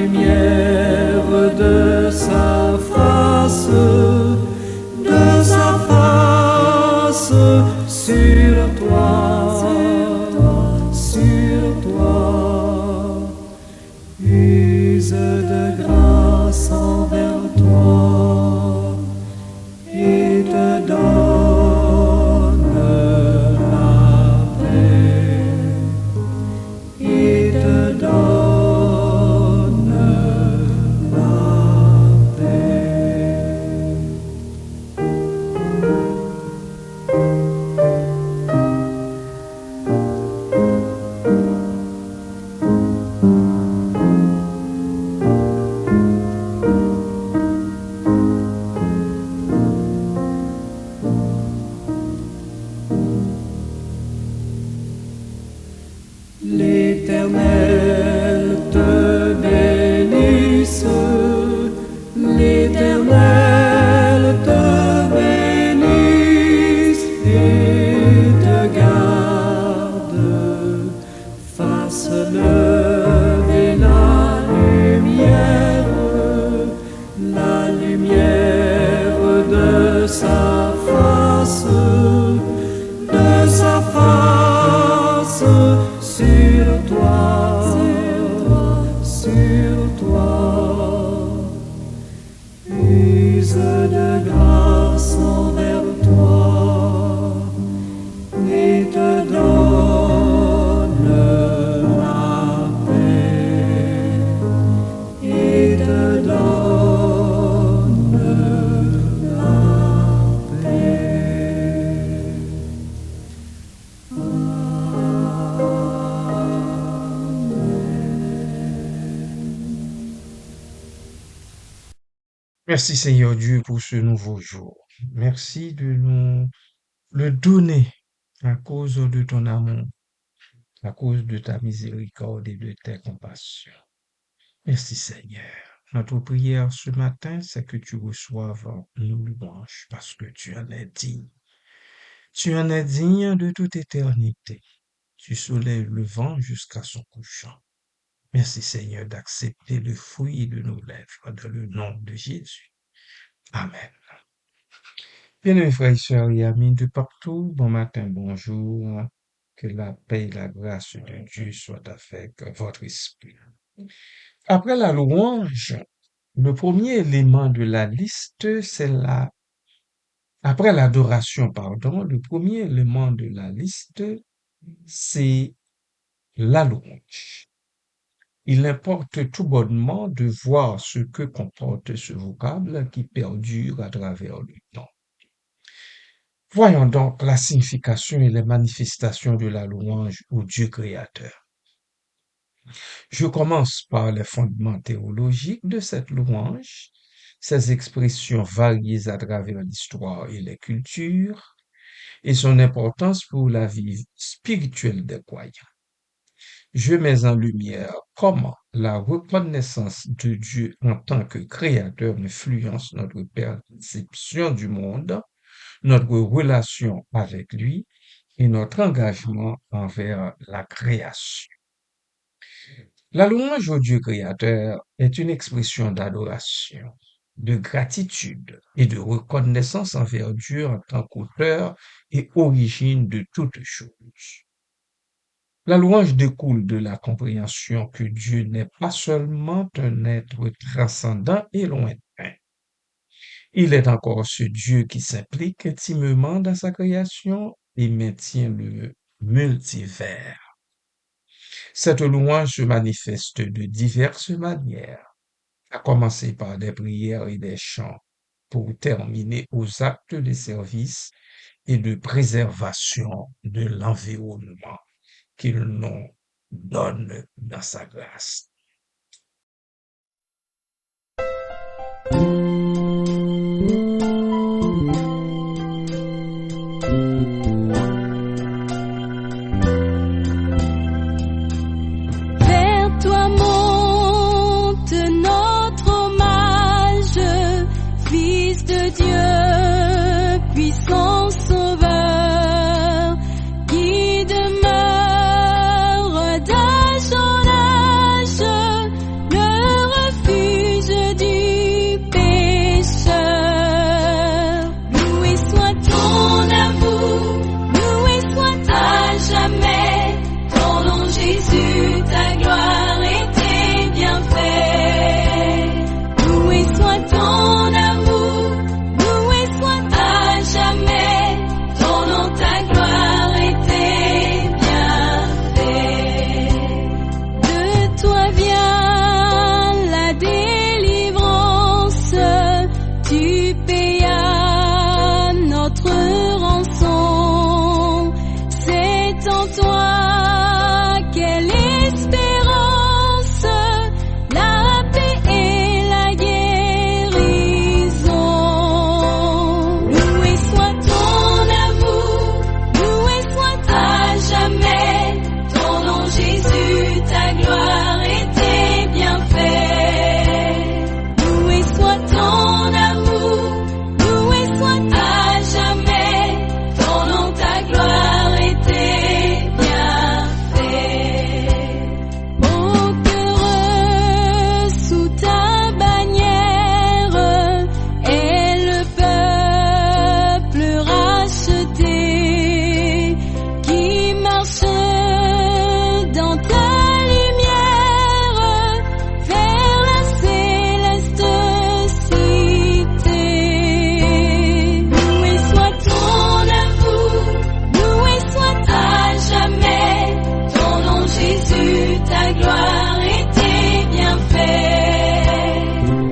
lumière de sa face sur toi, use de grâce envers toi et te donne la paix, et te donne la paix. L'Éternel te bénisse, l'Éternel te bénisse et te garde, fasse lever la lumière de sa face sur toi, use de grâce envers toi et te donne la paix, et te donne la paix. Merci Seigneur Dieu pour ce nouveau jour. Merci de nous le donner à cause de ton amour, à cause de ta miséricorde et de tes compassions. Merci Seigneur. Notre prière ce matin, c'est que tu reçoives nos louanges parce que tu en es digne. Tu en es digne de toute éternité. Tu soleil levant jusqu'à son couchant. Merci Seigneur d'accepter le fruit de nos lèvres dans le nom de Jésus. Amen. Bien, mes frères et sœurs et amis de partout, bon matin, bonjour. Que la paix et la grâce de Dieu soient avec votre esprit. Après la louange, le premier élément de la liste, après l'adoration, pardon, le premier élément de la liste, c'est la louange. Il importe tout bonnement de voir ce que comporte ce vocable qui perdure à travers le temps. Voyons donc la signification et les manifestations de la louange au Dieu créateur. Je commence par les fondements théologiques de cette louange, ses expressions variées à travers l'histoire et les cultures, et son importance pour la vie spirituelle des croyants. Je mets en lumière comment la reconnaissance de Dieu en tant que créateur influence notre perception du monde, notre relation avec lui et notre engagement envers la création. La louange au Dieu créateur est une expression d'adoration, de gratitude et de reconnaissance envers Dieu en tant qu'auteur et origine de toutes choses. La louange découle de la compréhension que Dieu n'est pas seulement un être transcendant et lointain. Il est encore ce Dieu qui s'implique intimement dans sa création et maintient le multivers. Cette louange se manifeste de diverses manières, à commencer par des prières et des chants, pour terminer aux actes de service et de préservation de l'environnement qu'il nous donne dans sa grâce. Vers toi monte notre hommage, Fils de Dieu, puissant Sauveur, qui demeure d'âge en âge. Jésus, ta gloire et tes bienfaits. Loué soit ton amour, loué soit à jamais ton nom, ta gloire et tes bienfaits. De toi vient la délivrance, tu payas notre rançon. C'est en toi quelle espérance, la paix et la guérison. Loué soit ton amour, loué soit à jamais ton nom, Jésus, ta gloire et tes bienfaits. Loué soit ton amour, loué soit à jamais ton nom, ta gloire et tes bienfaits. Mon cœur sous ta bannière est le peuple racheté qui marche dans ta lumière vers la céleste cité. Loué soit ton amour, loué soit à jamais ton nom, Jésus, ta gloire et tes bienfaits.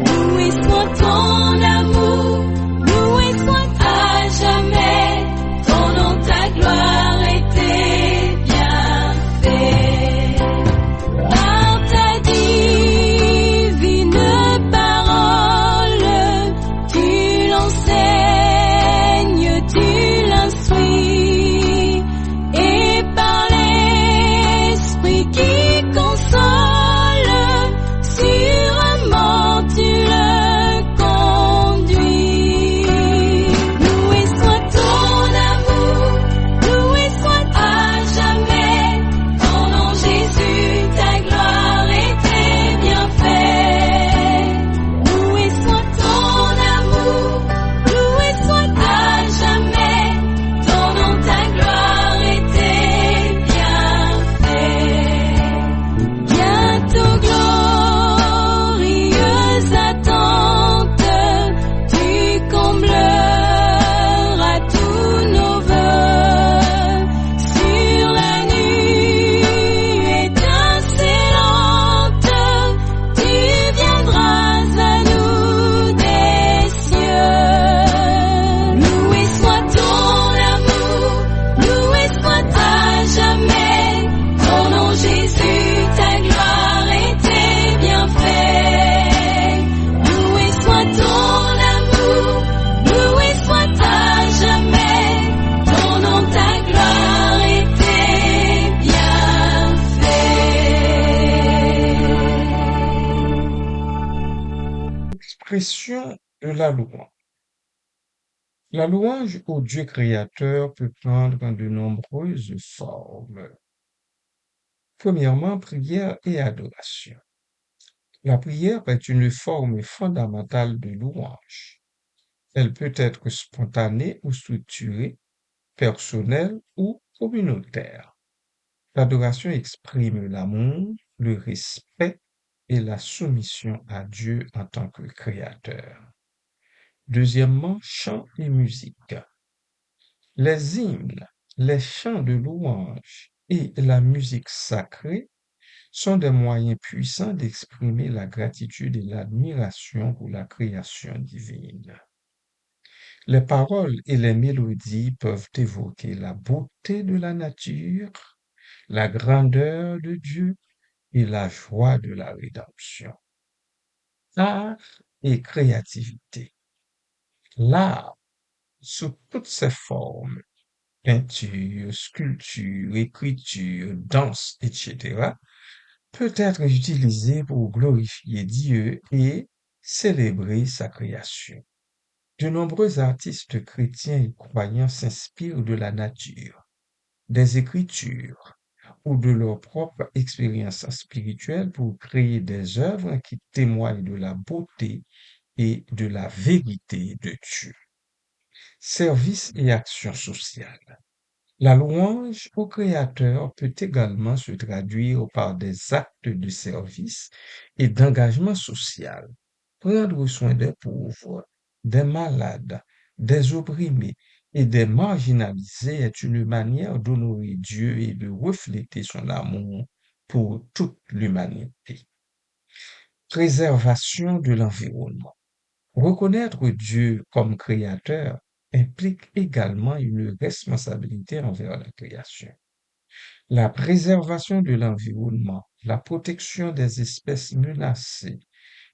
Loué soit ton amour, loué soit à jamais ton nom, ta gloire et tes bienfaits. Par ta divine parole, tu l'enseignes, tu l'instruis, et par l'Esprit qui console, sûrement tu le conduis. Loué soit ton amour, loué soit à jamais ton nom, Jésus, ta gloire et tes bienfaits. Loué soit ton amour, loué soit à jamais ton nom, ta gloire et tes bienfaits. Bientôt glorieuse attente, tu combleras tous nos vœux. Sur la nuée étincelante, tu viendras à nous des cieux. Loué soit ton amour, loué soit à jamais ton nom, Jésus, ta gloire et tes bienfaits. Loué soit ton amour, loué soit à jamais ton nom, ta gloire et tes bienfaits. Expression de la louange. La louange au Dieu créateur peut prendre de nombreuses formes. Premièrement, prière et adoration. La prière est une forme fondamentale de louange. Elle peut être spontanée ou structurée, personnelle ou communautaire. L'adoration exprime l'amour, le respect et la soumission à Dieu en tant que créateur. Deuxièmement, chant et musique. Les hymnes, les chants de louange et la musique sacrée sont des moyens puissants d'exprimer la gratitude et l'admiration pour la création divine. Les paroles et les mélodies peuvent évoquer la beauté de la nature, la grandeur de Dieu et la joie de la rédemption. Art et créativité. L'art, sous toutes ses formes, peinture, sculpture, écriture, danse, etc., peut être utilisé pour glorifier Dieu et célébrer sa création. De nombreux artistes chrétiens et croyants s'inspirent de la nature, des Écritures ou de leur propre expérience spirituelle pour créer des œuvres qui témoignent de la beauté et de la vérité de Dieu. Service et action sociale. La louange au Créateur peut également se traduire par des actes de service et d'engagement social. Prendre soin des pauvres, des malades, des opprimés et des marginalisés est une manière d'honorer Dieu et de refléter son amour pour toute l'humanité. Préservation de l'environnement. Reconnaître Dieu comme créateur implique également une responsabilité envers la création. La préservation de l'environnement, la protection des espèces menacées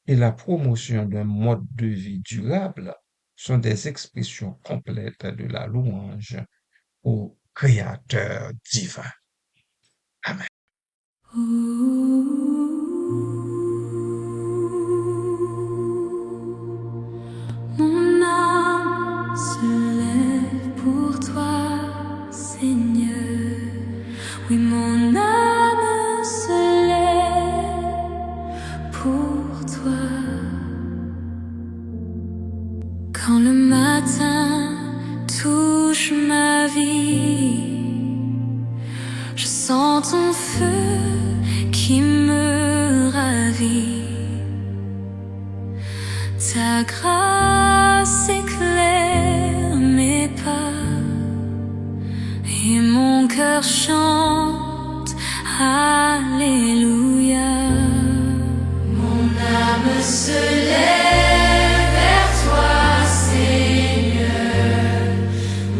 et la promotion d'un mode de vie durable sont des expressions complètes de la louange au Créateur divin. Amen. Mon âme se lève pour toi, Seigneur. Oui, mon âme se lève pour toi. Quand le matin touche ma vie, je sens ton feu qui me ravit. Ta grâce éclaire mes pas et mon cœur chante Alléluia. Mon âme se lève vers toi, Seigneur.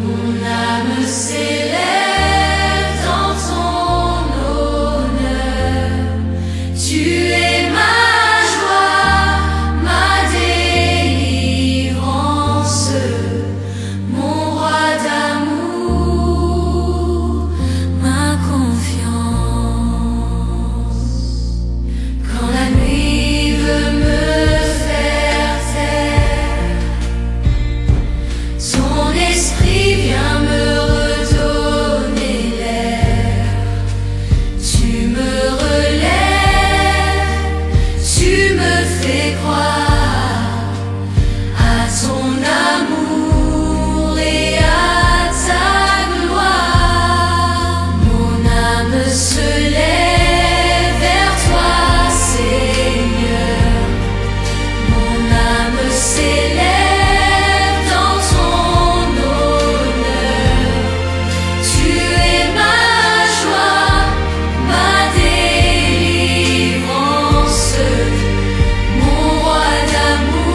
Mon âme s'élève dans ton honneur. Tu es ma joie, ma délivrance, mon roi d'amour, ma confiance. Quand la nuit veut me faire taire, ton esprit vient me redonner l'air. Tu me relèves, tu me fais croire à ton amour et à ta gloire. Mon âme se lève vers toi, Seigneur. Mon âme s'élève dans ton honneur. Tu es ma joie, ma délivrance, mon roi d'amour,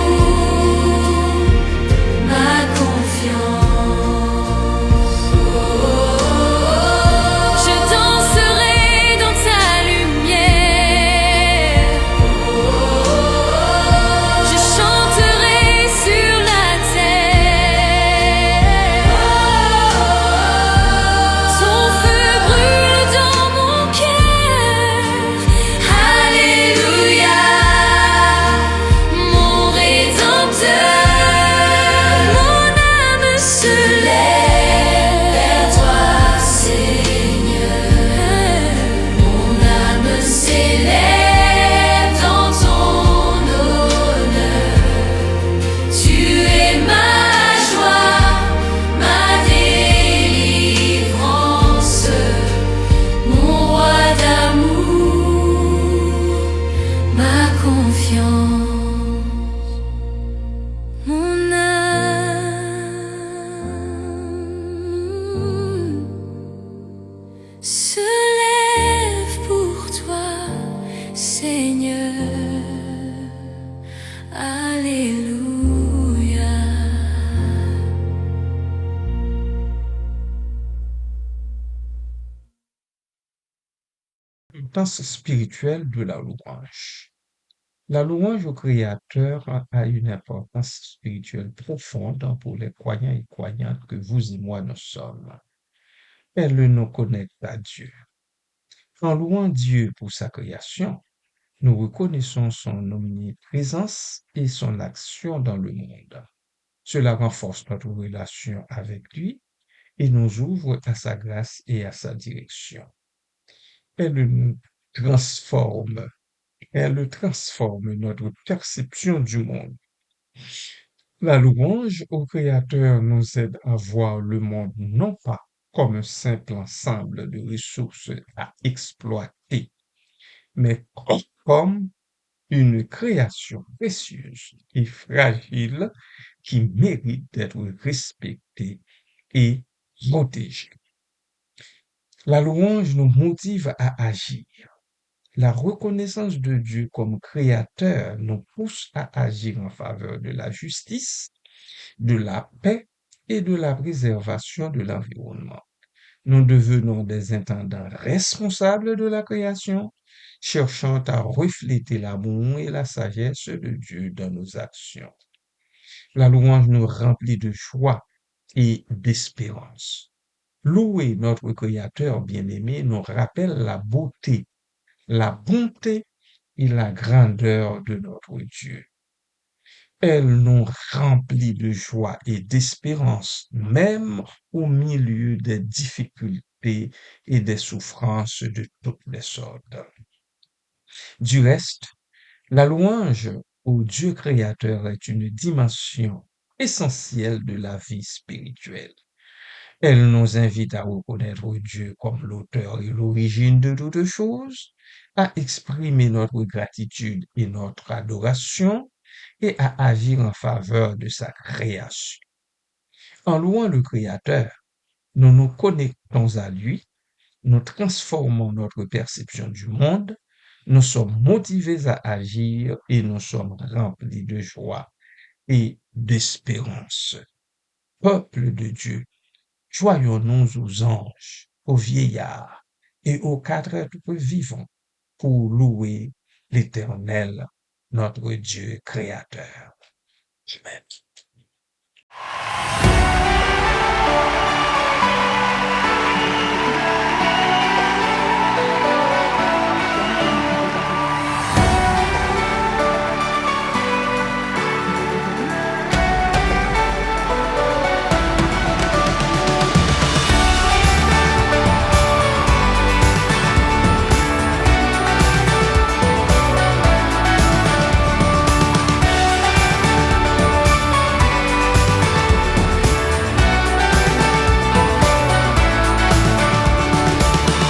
ma confiance. Je danserai dans ta lumière. Je chanterai sur la terre. Ton feu brûle dans mon cœur. Alléluia, mon Rédempteur. Mon âme se lève vers toi, Seigneur. Mon âme s'élève dans ton honneur. Tu es ma joie, ma délivrance, mon roi d'amour, ma confiance. Mon âme se lève pour toi, Seigneur. Alléluia. L'importance spirituelle de la louange. La louange au Créateur a une importance spirituelle profonde pour les croyants et croyantes que vous et moi nous sommes. Elle nous connecte à Dieu. En louant Dieu pour sa création, nous reconnaissons son omniprésence et son action dans le monde. Cela renforce notre relation avec lui et nous ouvre à sa grâce et à sa direction. Elle nous transforme, elle transforme notre perception du monde. La louange au Créateur nous aide à voir le monde non pas comme un simple ensemble de ressources à exploiter, mais comme une création précieuse et fragile qui mérite d'être respectée et protégée. La louange nous motive à agir. La reconnaissance de Dieu comme créateur nous pousse à agir en faveur de la justice, de la paix et de la préservation de l'environnement. Nous devenons des intendants responsables de la création, cherchant à refléter l'amour et la sagesse de Dieu dans nos actions. La louange nous remplit de joie et d'espérance. Louer notre Créateur bien-aimé nous rappelle la beauté, la bonté et la grandeur de notre Dieu. Elle nous remplit de joie et d'espérance, même au milieu des difficultés et des souffrances de toutes les sortes. Du reste, la louange au Dieu créateur est une dimension essentielle de la vie spirituelle. Elle nous invite à reconnaître Dieu comme l'auteur et l'origine de toutes choses, à exprimer notre gratitude et notre adoration et à agir en faveur de sa création. En louant le Créateur, nous nous connectons à lui, nous transformons notre perception du monde, nous sommes motivés à agir et nous sommes remplis de joie et d'espérance. Peuple de Dieu, joignons-nous aux anges, aux vieillards et aux quatre êtres vivants pour louer l'Éternel, notre Dieu créateur. Amen.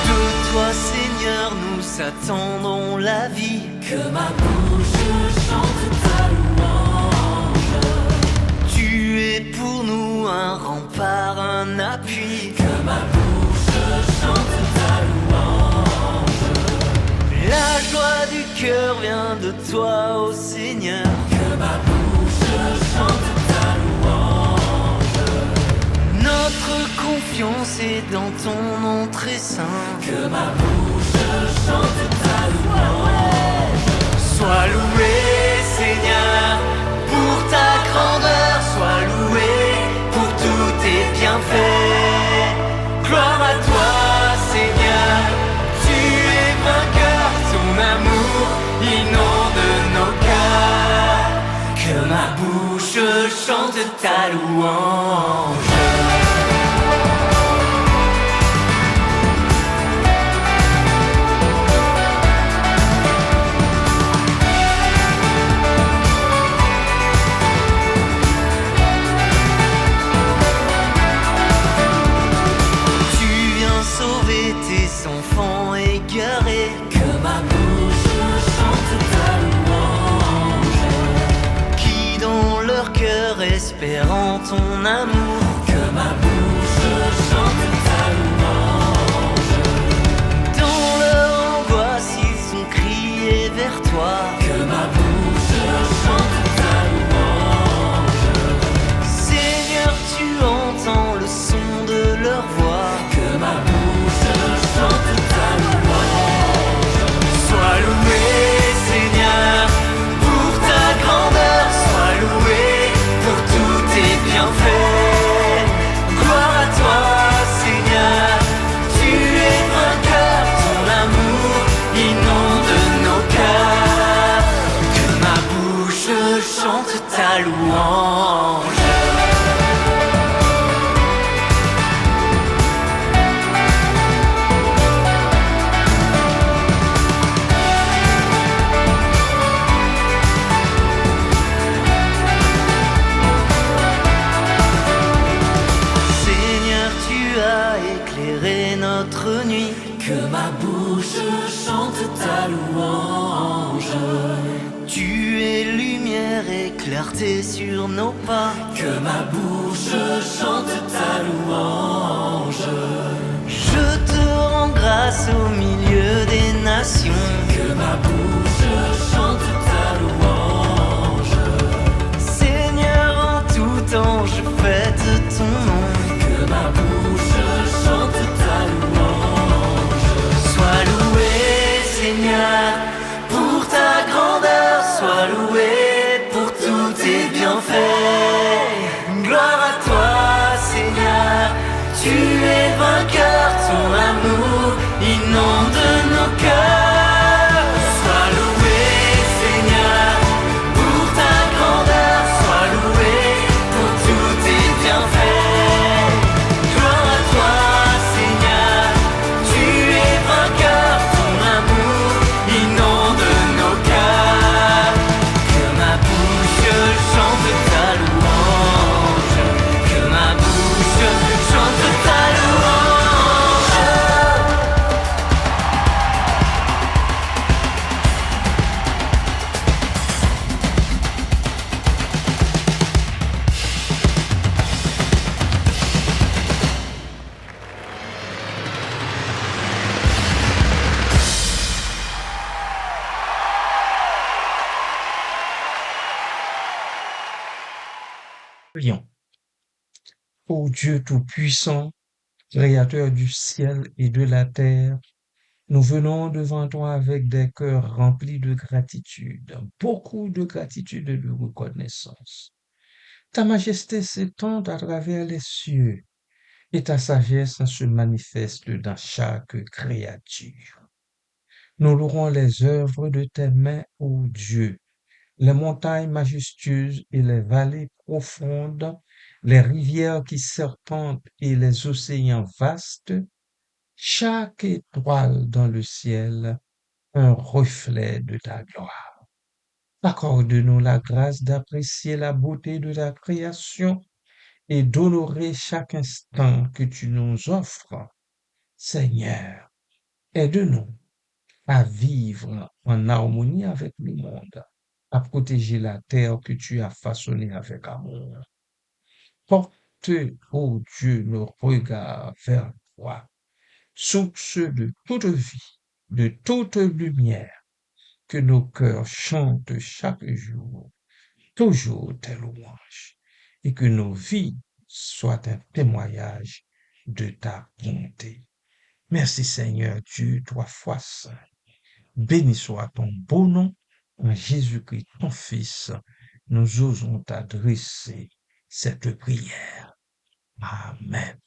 De toi, Seigneur, nous attendons la vie. Que ma bouche chante ta louange. Tu es pour nous un rempart, un appui. Que ma bouche chante ta louange. La joie du cœur vient de toi, ô Seigneur. Que ma bouche chante ta louange. Notre confiance est dans ton nom très saint. Que ma bouche chante ta louange. Sois loué, Seigneur, pour ta grandeur. Sois loué pour tous tes bienfaits. Gloire à toi, Seigneur, tu es vainqueur. Ton amour inonde nos cœurs. Que ma bouche chante ta louange. Tu viens sauver tes enfants égarés. Que ma bouche chante ta louange. Qui dans leur cœur espérant ton amour. Que ma bouche chante ta louange. Dans leur angoisse ils ont crié vers toi. Que ma bouche chante ta louange. Seigneur, tu entends le son de leur voix. Que ma bouche chante ta louange. Sois loué, Seigneur, pour ta grandeur. Sois loué pour tous tes bienfaits. Gloire à toi, Seigneur, tu es vainqueur. Ton amour inonde nos cœurs. Que ma bouche chante ta louange. Seigneur, tu as ta louange. Tu es lumière et clarté sur nos pas. Que ma bouche chante ta louange. Je te rends grâce au milieu des nations. Que ma bouche chante ta louange. Seigneur, en tout temps, je fête ton nom. Que ma bouche chante ta louange. Sois loué, Seigneur, pour ta grandeur. Sois loué pour tous tes bienfaits. Gloire à toi, Seigneur, tu es vainqueur. Ton amour inonde nos cœurs. Sois loué, Seigneur, pour ta grandeur. Sois loué pour tous tes bienfaits. Gloire à toi, Seigneur, tu es vainqueur. Ton amour inonde nos cœurs. Que ma bouche chante ta louange. Que ma bouche chante ta louange. Prions. Ô Dieu Tout-Puissant, Créateur du ciel et de la terre, nous venons devant toi avec des cœurs remplis de gratitude, beaucoup de gratitude et de reconnaissance. Ta majesté s'étend à travers les cieux et ta sagesse se manifeste dans chaque créature. Nous louerons les œuvres de tes mains, ô Dieu, les montagnes majestueuses et les vallées profondes, les rivières qui serpentent et les océans vastes, chaque étoile dans le ciel, un reflet de ta gloire. Accorde-nous la grâce d'apprécier la beauté de ta création et d'honorer chaque instant que tu nous offres. Seigneur, aide-nous à vivre en harmonie avec le monde, à protéger la terre que tu as façonnée avec amour. Porte, ô Dieu, nos regards vers toi, source de toute vie, de toute lumière, que nos cœurs chantent chaque jour, toujours tes louanges, et que nos vies soient un témoignage de ta bonté. Merci Seigneur Dieu, trois fois saint. Béni soit ton beau nom, en Jésus-Christ, ton Fils, nous osons t'adresser cette prière. Amen.